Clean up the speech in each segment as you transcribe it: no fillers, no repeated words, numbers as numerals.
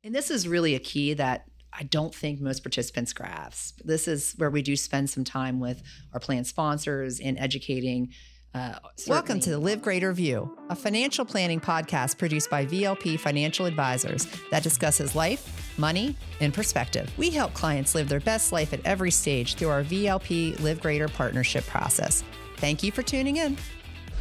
And this is really a key that I don't think most participants grasp. This is where we do spend some time with our plan sponsors and educating. Welcome to the Live Greater View, a financial planning podcast produced by VLP Financial Advisors that discusses life, money, and perspective. We help clients live their best life at every stage through our VLP Live Greater partnership process. Thank you for tuning in.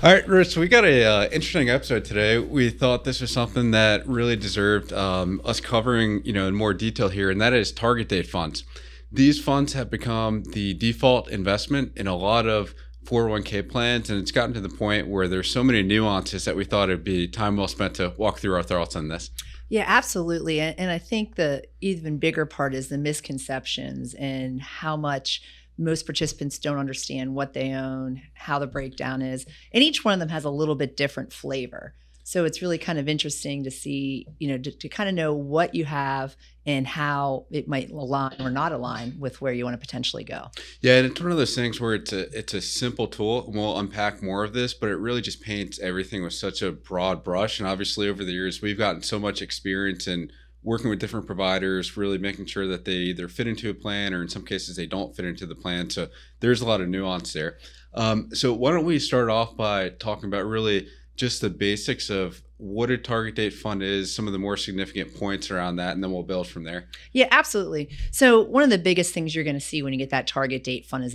All right, Rich, we got a interesting episode today. We thought this was something that really deserved us covering, in more detail here, and that is target date funds. These funds have become the default investment in a lot of 401k plans, and it's gotten to the point where there's so many nuances that we thought it'd be time well spent to walk through our thoughts on this. Yeah, absolutely. And I think the even bigger part is the misconceptions and how much most participants don't understand what they own, how the breakdown is. And each one of them has a little bit different flavor. So it's really kind of interesting to see, to kind of know what you have and how it might align or not align with where you want to potentially go. Yeah, and it's one of those things where it's a simple tool, and we'll unpack more of this, but it really just paints everything with such a broad brush. And obviously over the years, we've gotten so much experience in working with different providers, really making sure that they either fit into a plan or in some cases they don't fit into the plan. So there's a lot of nuance there. So why don't we start off by talking about really just the basics of what a target date fund is, some of the more significant points around that, and then we'll build from there. Yeah, absolutely. So one of the biggest things you're going to see when you get that target date fund is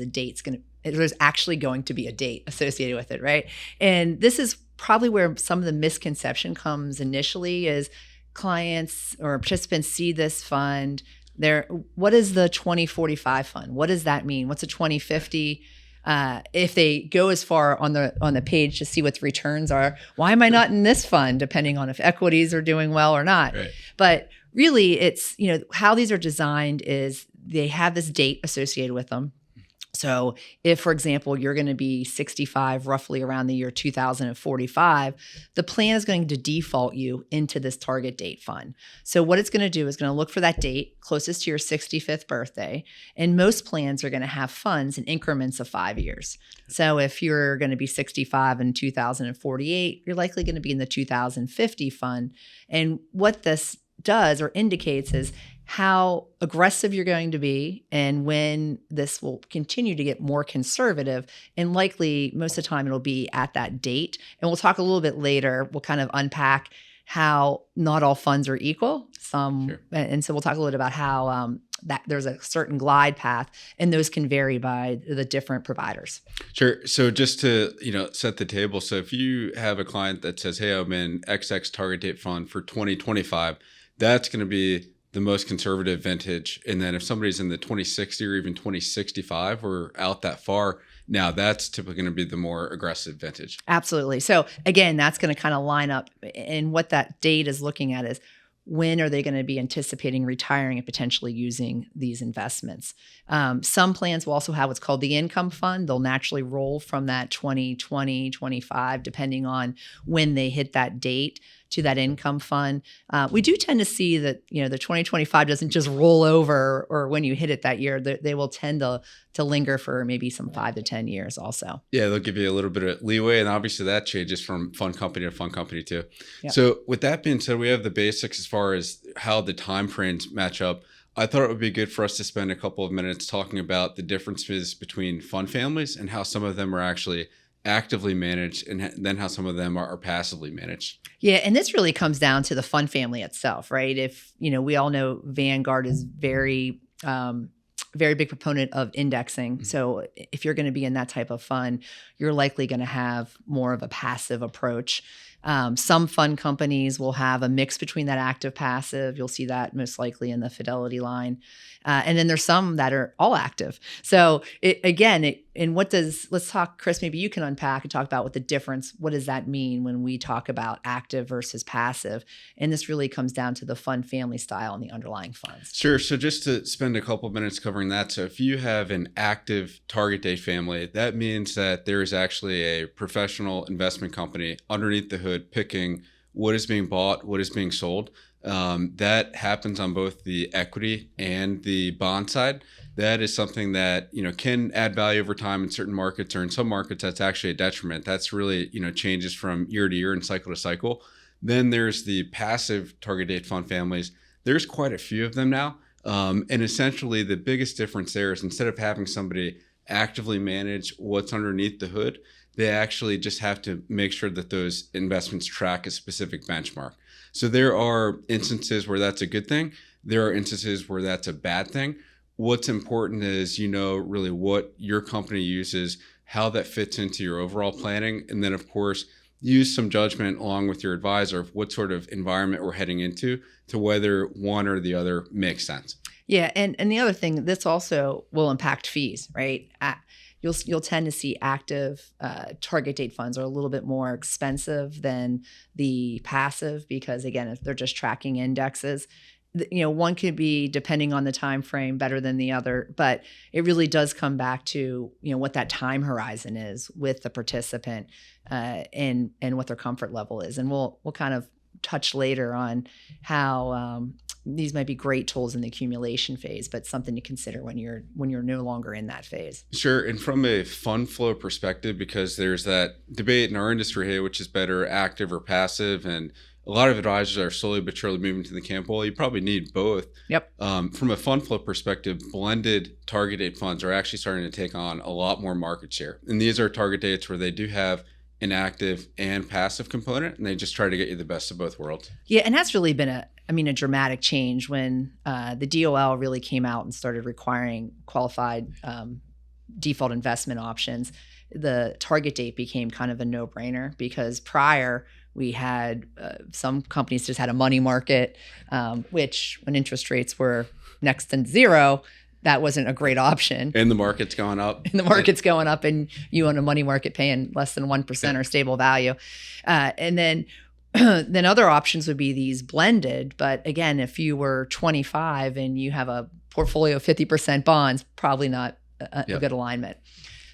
there's actually going to be a date associated with it, right? And this is probably where some of the misconception comes initially is clients or participants see this fund. What is the 2045 fund? What does that mean? What's a 2050? If they go as far on the page to see what the returns are, why am I not in this fund? Depending on if equities are doing well or not. Right. But really, it's how these are designed is they have this date associated with them. So if, for example, you're going to be 65 roughly around the year 2045, the plan is going to default you into this target date fund. So what it's going to do is going to look for that date closest to your 65th birthday. And most plans are going to have funds in increments of 5 years. So if you're going to be 65 in 2048, you're likely going to be in the 2050 fund. And what this does or indicates is how aggressive you're going to be and when this will continue to get more conservative, and likely most of the time it'll be at that date. And we'll talk a little bit later, we'll kind of unpack how not all funds are equal. Sure. And so we'll talk a little bit about how that there's a certain glide path, and those can vary by the different providers. Sure. So just to set the table, so if you have a client that says, hey, I'm in XX target date fund for 2025, that's going to be the most conservative vintage. And then if somebody's in the 2060 or even 2065 or out that far, now that's typically going to be the more aggressive vintage. Absolutely. So again, that's going to kind of line up. And what that date is looking at is when are they going to be anticipating retiring and potentially using these investments. Some plans will also have what's called the income fund. They'll naturally roll from that 2020, 25, depending on when they hit that date, to that income fund. We do tend to see that, the 2025 doesn't just roll over or when you hit it that year. They will tend to linger for maybe some 5 to 10 years also. Yeah, they'll give you a little bit of leeway, and obviously that changes from fund company to fund company too. Yep. So with that being said, we have the basics as far as how the time frames match up. I thought it would be good for us to spend a couple of minutes talking about the differences between fund families and how some of them are actually actively managed and then how some of them are passively managed. Yeah, and this really comes down to the fund family itself, right? If, we all know Vanguard is very big proponent of indexing. Mm-hmm. So if you're going to be in that type of fund, you're likely going to have more of a passive approach. Some fund companies will have a mix between that active passive. You'll see that most likely in the Fidelity line. And then there's some that are all active. So let's talk, Chris, maybe you can unpack and talk about what does that mean when we talk about active versus passive? And this really comes down to the fund family style and the underlying funds. Sure. So just to spend a couple of minutes covering that. So if you have an active target date family, that means that there is actually a professional investment company underneath the hood picking what is being bought, what is being sold. That happens on both the equity and the bond side. That is something that, can add value over time in certain markets, or in some markets that's actually a detriment. That's really, changes from year to year and cycle to cycle. Then there's the passive target date fund families. There's quite a few of them now. And essentially the biggest difference there is instead of having somebody actively manage what's underneath the hood, they actually just have to make sure that those investments track a specific benchmark. So there are instances where that's a good thing. There are instances where that's a bad thing. What's important is, really what your company uses, how that fits into your overall planning. And then, of course, use some judgment along with your advisor of what sort of environment we're heading into to whether one or the other makes sense. Yeah. And the other thing, this also will impact fees, right? You'll tend to see active target date funds are a little bit more expensive than the passive because, again, if they're just tracking indexes, one could be, depending on the time frame, better than the other, but it really does come back to what that time horizon is with the participant and what their comfort level is. And we'll kind of touch later on how these might be great tools in the accumulation phase, but something to consider when you're no longer in that phase. Sure. And from a fund flow perspective, because there's that debate in our industry, hey, which is better, active or passive? And a lot of advisors are slowly but surely moving to the camp, well, you probably need both. Yep. From a fund flow perspective, blended target date funds are actually starting to take on a lot more market share. And these are target dates where they do have an active and passive component, and they just try to get you the best of both worlds. Yeah, and that's really been a dramatic change when the DOL really came out and started requiring qualified default investment options. The target date became kind of a no-brainer because prior we had some companies just had a money market, which when interest rates were next to zero, that wasn't a great option. And the market's going up. And the market's going up, and you own a money market paying less than 1% or stable value. And then other options would be these blended. But again, if you were 25 and you have a portfolio of 50% bonds, probably not a good alignment.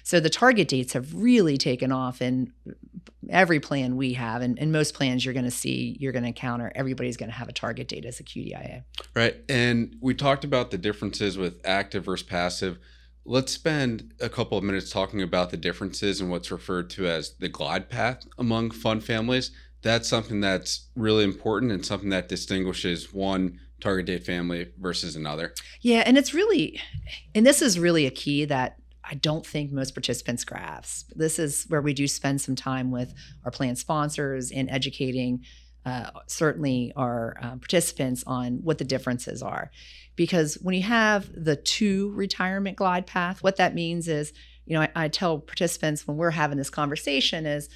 So the target dates have really taken off in every plan we have. And most plans you're going to encounter, everybody's going to have a target date as a QDIA. Right. And we talked about the differences with active versus passive. Let's spend a couple of minutes talking about the differences in what's referred to as the glide path among fund families. That's something that's really important and something that distinguishes one target date family versus another. Yeah. And this is really a key that I don't think most participants grasp. This is where we do spend some time with our plan sponsors and educating certainly our participants on what the differences are. Because when you have the two retirement glide path, what that means is, I tell participants when we're having this conversation is,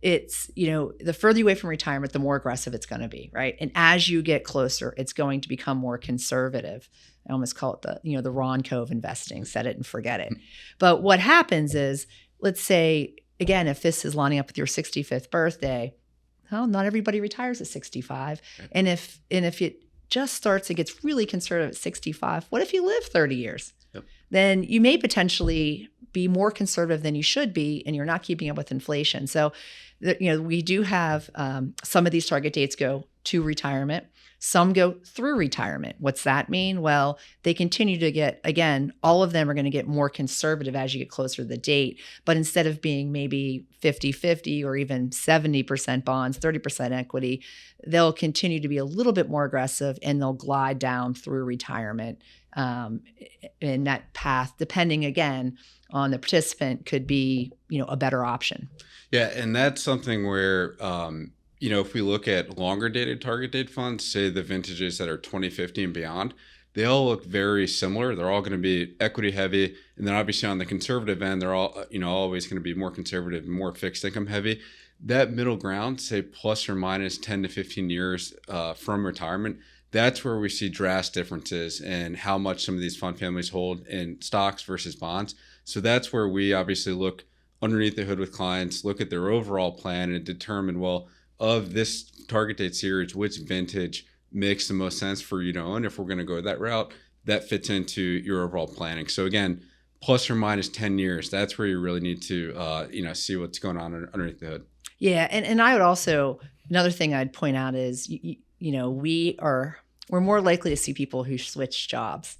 it's, the further away from retirement, the more aggressive it's going to be, right? And as you get closer, it's going to become more conservative. I almost call it the Ron Cove investing, set it and forget it. But what happens is, let's say, again, if this is lining up with your 65th birthday, well, not everybody retires at 65. Okay. And if it just it gets really conservative at 65, what if you live 30 years? Yep. Then you may potentially be more conservative than you should be, and you're not keeping up with inflation. So, we do have some of these target dates go to retirement. Some go through retirement. What's that mean? Well, they continue to get, again, all of them are going to get more conservative as you get closer to the date. But instead of being maybe 50-50 or even 70% bonds, 30% equity, they'll continue to be a little bit more aggressive, and they'll glide down through retirement. In that path, depending again on the participant, could be, a better option. Yeah. And that's something where, if we look at longer dated target date funds, say the vintages that are 2050 and beyond, they all look very similar. They're all going to be equity heavy. And then obviously on the conservative end, they're all, always going to be more conservative and more fixed income heavy. That middle ground, say plus or minus 10 to 15 years from retirement, that's where we see drastic differences in how much some of these fund families hold in stocks versus bonds. So that's where we obviously look underneath the hood with clients, look at their overall plan and determine, well, of this target date series, which vintage makes the most sense for you to own. If we're going to go that route, that fits into your overall planning. So again, plus or minus 10 years, that's where you really need to, see what's going on underneath the hood. Yeah. And I would also, another thing I'd point out is, we're more likely to see people who switch jobs.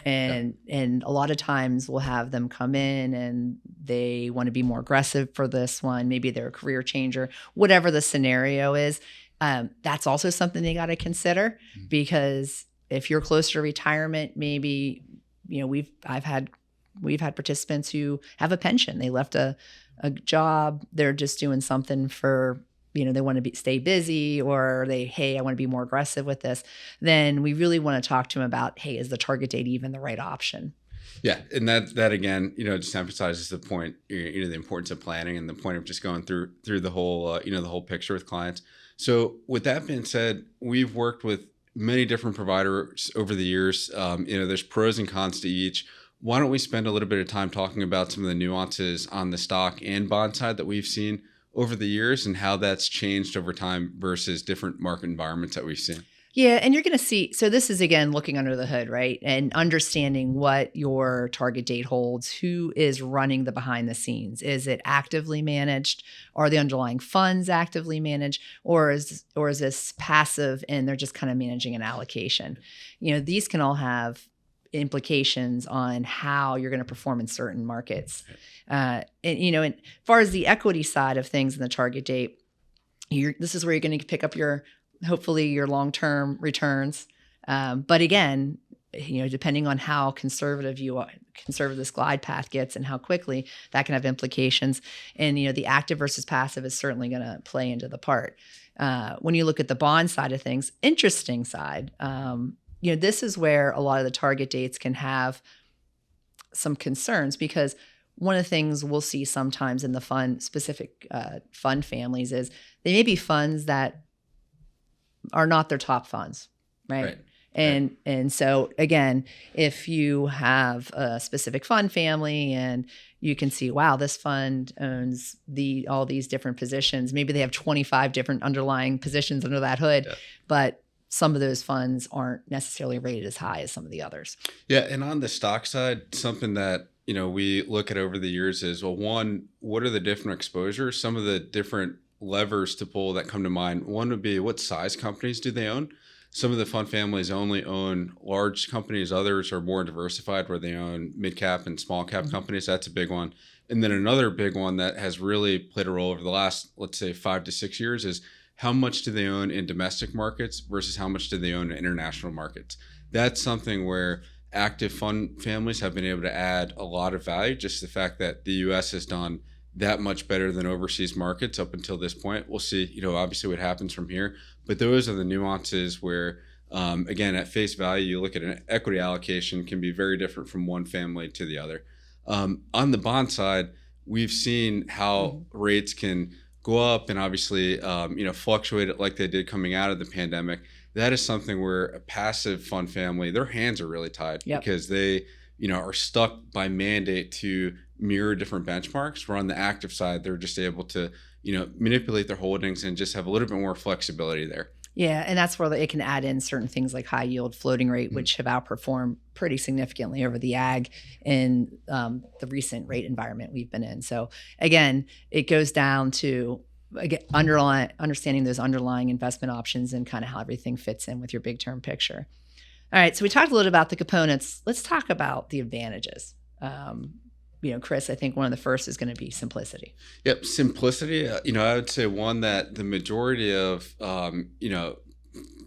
And a lot of times we'll have them come in and they want to be more aggressive for this one. Maybe they're a career changer, whatever the scenario is. That's also something they got to consider because If you're closer to retirement, maybe, we've had participants who have a pension. They left a job. They're just doing something for, they want to stay busy, or hey, I want to be more aggressive with this. Then we really want to talk to them about, hey, is the target date even the right option? Yeah. And that again, just emphasizes the point, the importance of planning and the point of just going through the whole, the whole picture with clients. So with that being said, we've worked with many different providers over the years. There's pros and cons to each. Why don't we spend a little bit of time talking about some of the nuances on the stock and bond side that we've seen over the years and how that's changed over time versus different market environments that we've seen? Yeah, and you're going to see, so this is, again, looking under the hood, right? And understanding what your target date holds, who is running the behind the scenes. Is it actively managed? Are the underlying funds actively managed? Or is this passive and they're just kind of managing an allocation? These can all have implications on how you're going to perform in certain markets. And as far as the equity side of things in the target date, this is where you're going to pick up hopefully your long-term returns. But again, depending on how conservative this glide path gets and how quickly, that can have implications. And, the active versus passive is certainly going to play into the part. When you look at the bond side of things, interesting side, this is where a lot of the target dates can have some concerns, because one of the things we'll see sometimes in the specific fund families is they may be funds that are not their top funds, right? And so again, if you have a specific fund family and you can see, wow, this fund owns all these different positions. Maybe they have 25 different underlying positions under that hood, but some of those funds aren't necessarily rated as high as some of the others. Yeah, and on the stock side, something that we look at over the years is, well, one, what are the different exposures? Some of the different levers to pull that come to mind. One would be, what size companies do they own? Some of the fund families only own large companies. Others are more diversified, where they own mid-cap and small-cap companies. That's a big one. And then another big one that has really played a role over the last, let's say, 5 to 6 years is, how much do they own in domestic markets versus how much do they own in international markets? That's something where active fund families have been able to add a lot of value. Just the fact that the U.S. has done that much better than overseas markets up until this point. We'll see, obviously what happens from here. But those are the nuances where, again, at face value, you look at an equity allocation can be very different from one family to the other. On the bond side, we've seen how rates can go up and obviously, fluctuate like they did coming out of the pandemic. That is something where a passive fund family, their hands are really tied because they, are stuck by mandate to mirror different benchmarks. Where on the active side, they're just able to, manipulate their holdings and just have a little bit more flexibility there. Yeah, and that's where it can add in certain things like high yield floating rate, which have outperformed pretty significantly over the ag in the recent rate environment we've been in. So again, it goes down to understanding those underlying investment options and kind of how everything fits in with your big term picture. All right, so we talked a little about the components. Let's talk about the advantages. Chris, I think one of the first is going to be simplicity. Yep, simplicity. I would say one that the majority of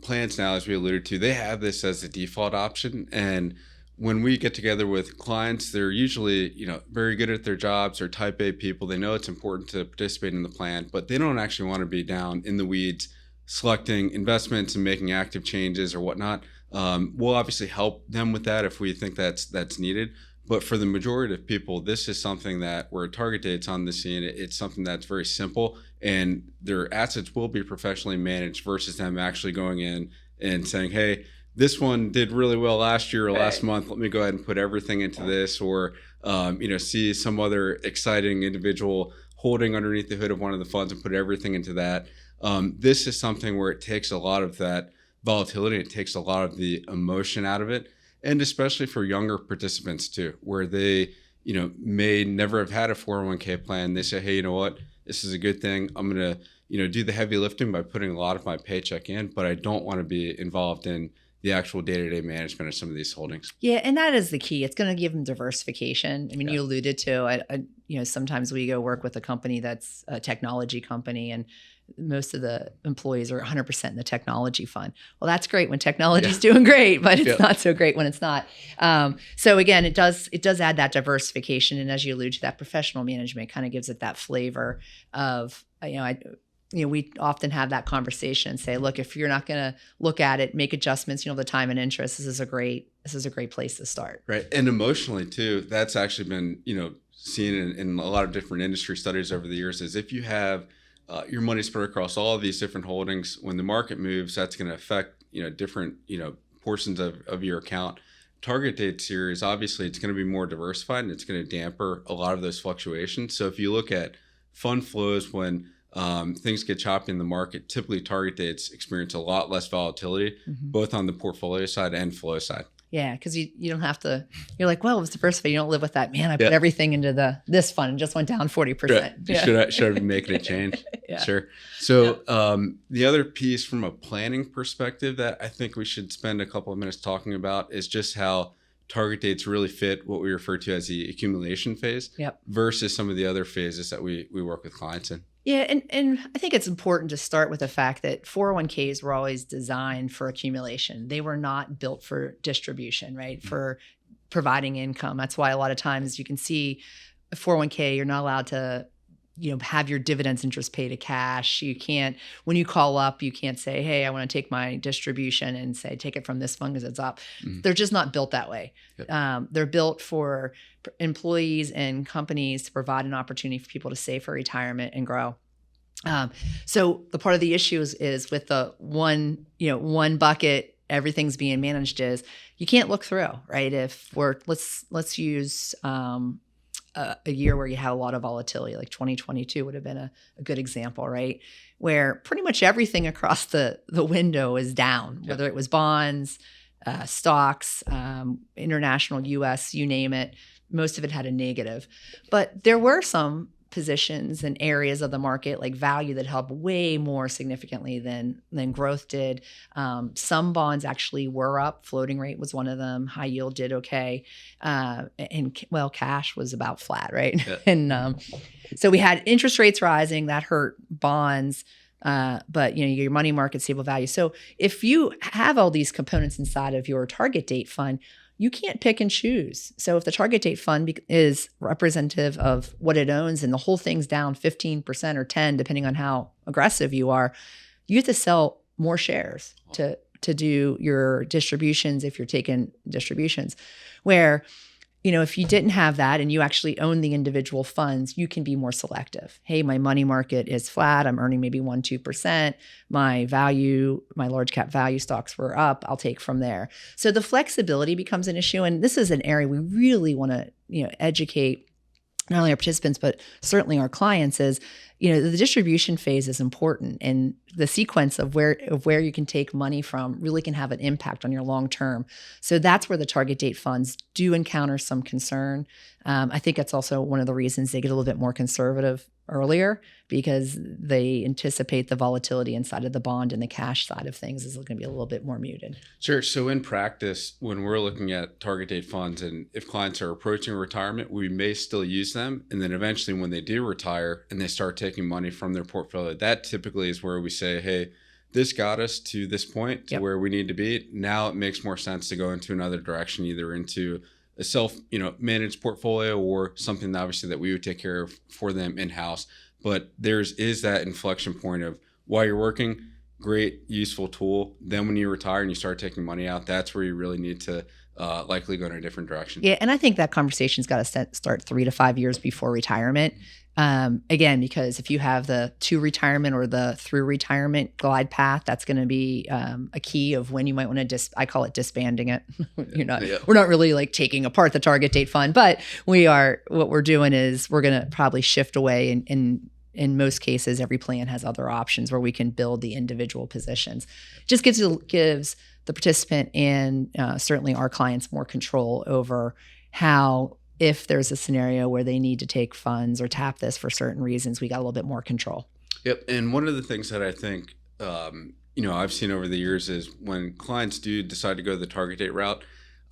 plans now, as we alluded to, they have this as the default option. And when we get together with clients, they're usually very good at their jobs. They're type A people. They know it's important to participate in the plan, but they don't actually want to be down in the weeds selecting investments and making active changes or whatnot. We'll obviously help them with that if we think that's needed. But for the majority of people, this is something that where target date's on the scene, it's something that's very simple, and their assets will be professionally managed versus them actually going in and saying, hey, this one did really well last year or last month. Let me go ahead and put everything into this, or see some other exciting individual holding underneath the hood of one of the funds and put everything into that. This is something where it takes a lot of that volatility. It takes a lot of the emotion out of it. And especially for younger participants too, where they, may never have had a 401k plan. They say, hey, you know what? This is a good thing. I'm going to, do the heavy lifting by putting a lot of my paycheck in, but I don't want to be involved in the actual day-to-day management of some of these holdings. Yeah, and that is the key. It's going to give them diversification. I mean, you alluded to, sometimes we go work with a company that's a technology company, and most of the employees are 100% in the technology fund. Well, that's great when technology's doing great, but it's not so great when it's not. So again, it does add that diversification, and as you allude to, that professional management kind of gives it that flavor of, we often have that conversation and say, look, if you're not going to look at it, make adjustments, the time and interest, this is a great place to start. Right. And emotionally too, that's actually been, seen in a lot of different industry studies over the years, is if you have your money spread across all of these different holdings, when the market moves, that's going to affect, different, portions of your account. Target date series, obviously it's going to be more diversified and it's going to damper a lot of those fluctuations. So if you look at fund flows, when things get choppy in the market, typically target dates experience a lot less volatility, both on the portfolio side and flow side. Yeah, because you don't have to. You're like, well, it's diversified. You don't live with that. Man, I put everything into this fund and just went down 40%. Right. Yeah. Should I be making a change? Sure. So the other piece from a planning perspective that I think we should spend a couple of minutes talking about is just how target dates really fit what we refer to as the accumulation phase versus some of the other phases that we work with clients in. Yeah, and I think it's important to start with the fact that 401ks were always designed for accumulation. They were not built for distribution, right? For providing income. That's why a lot of times you can see a 401k, you're not allowed to, have your dividends interest paid to cash. You can't, when you call up, you can't say, hey, I want to take my distribution and say, take it from this fund because it's up. They're just not built that way. They're built for employees and companies to provide an opportunity for people to save for retirement and grow. So the part of the issue is with the one bucket, everything's being managed, is you can't look through, right? If let's use a year where you had a lot of volatility, like 2022 would have been a good example, right? Where pretty much everything across the window is down, whether it was bonds, stocks, international, US, you name it. Most of it had a negative. But there were some positions and areas of the market like value that helped way more significantly than growth did. Some bonds actually were up. Floating rate was one of them. High yield did okay. And cash was about flat, right? And so we had interest rates rising that hurt bonds. But your money market stable value. So if you have all these components inside of your target date fund, you can't pick and choose. So if the target date fund is representative of what it owns and the whole thing's down 15% or 10%, depending on how aggressive you are, you have to sell more shares to do your distributions if you're taking distributions. Where, if you didn't have that and you actually own the individual funds, you can be more selective. Hey, my money market is flat. I'm earning maybe 1-2%. My large cap value stocks were up. I'll take from there. So the flexibility becomes an issue. And this is an area we really want to, educate not only our participants, but certainly our clients is, the distribution phase is important, and the sequence of where you can take money from really can have an impact on your long term. So that's where the target date funds do encounter some concern. I think that's also one of the reasons they get a little bit more conservative earlier, because they anticipate the volatility inside of the bond and the cash side of things is going to be a little bit more muted. Sure. So in practice, when we're looking at target date funds, and if clients are approaching retirement, we may still use them. And then eventually when they do retire and they start taking money from their portfolio, that typically is where we say, hey, this got us to this point to where we need to be. Now it makes more sense to go into another direction, either into a self-managed portfolio or something obviously that we would take care of for them in-house. But is that inflection point of while you're working, great, useful tool. Then when you retire and you start taking money out, that's where you really need to likely go in a different direction. Yeah, and I think that conversation's got to start 3 to 5 years before retirement. Again, because if you have the to retirement or the through retirement glide path, that's going to be a key of when you might want to I call it disbanding it. We're not really like taking apart the target date fund, but what we're doing is we're going to probably shift away. In most cases, every plan has other options where we can build the individual positions. Just gives the participant and certainly our clients more control over how, if there's a scenario where they need to take funds or tap this for certain reasons, we got a little bit more control. Yep. And one of the things that I think I've seen over the years is when clients do decide to go the target date route,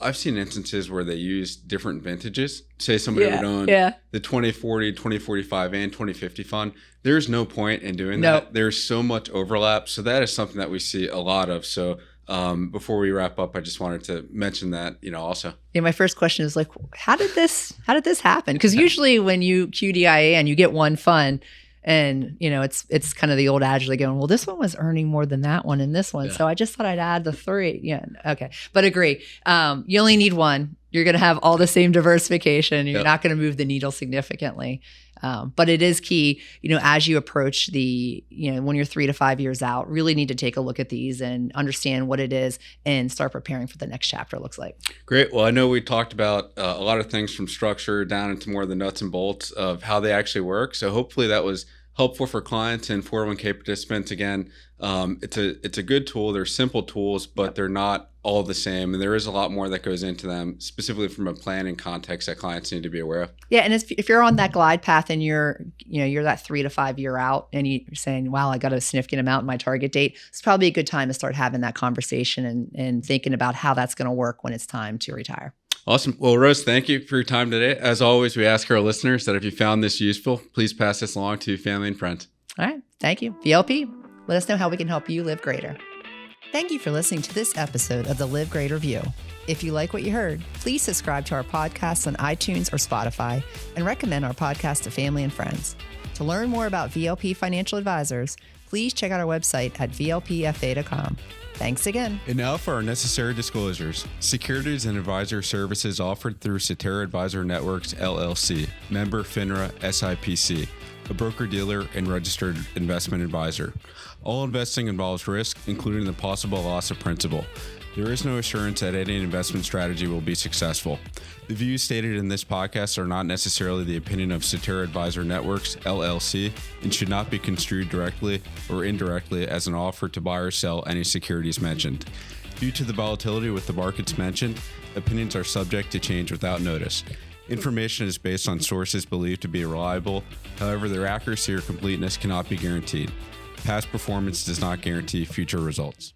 I've seen instances where they use different vintages. Say somebody would own the 2040, 2045, and 2050 fund. There's no point in doing that. There's so much overlap. So that is something that we see a lot of. So before we wrap up, I just wanted to mention that, also. Yeah, my first question is like, how did this happen? Because usually when you QDIA and you get one fund, and it's kind of the old adage like going, well, this one was earning more than that one and this one. So I just thought I'd add the 3. Yeah. Okay. But agree. You only need one. You're going to have all the same diversification. You're not going to move the needle significantly. But it is key, as you approach when you're 3 to 5 years out, really need to take a look at these and understand what it is and start preparing for the next chapter looks like. Great. Well, I know we talked about a lot of things from structure down into more of the nuts and bolts of how they actually work. So hopefully that was helpful for clients and 401k participants. Again, it's a good tool. They're simple tools, but they're not all the same. And there is a lot more that goes into them, specifically from a planning context that clients need to be aware of. Yeah. And if you're on that glide path and you're that 3 to 5 year out and you're saying, wow, I got a significant amount in my target date, it's probably a good time to start having that conversation and thinking about how that's going to work when it's time to retire. Awesome. Well, Rose, thank you for your time today. As always, we ask our listeners that if you found this useful, please pass this along to family and friends. All right. Thank you. VLP, let us know how we can help you live greater. Thank you for listening to this episode of the Live Greater View. If you like what you heard, please subscribe to our podcast on iTunes or Spotify and recommend our podcast to family and friends. To learn more about VLP Financial Advisors, please check out our website at vlpfa.com. Thanks again. And now for our necessary disclosures. Securities and advisor services offered through Cetera Advisor Networks, LLC, member FINRA SIPC, a broker-dealer and registered investment advisor. All investing involves risk, including the possible loss of principal. There is no assurance that any investment strategy will be successful. The views stated in this podcast are not necessarily the opinion of Cetera Advisor Networks, LLC, and should not be construed directly or indirectly as an offer to buy or sell any securities mentioned. Due to the volatility with the markets mentioned, opinions are subject to change without notice. Information is based on sources believed to be reliable. However, their accuracy or completeness cannot be guaranteed. Past performance does not guarantee future results.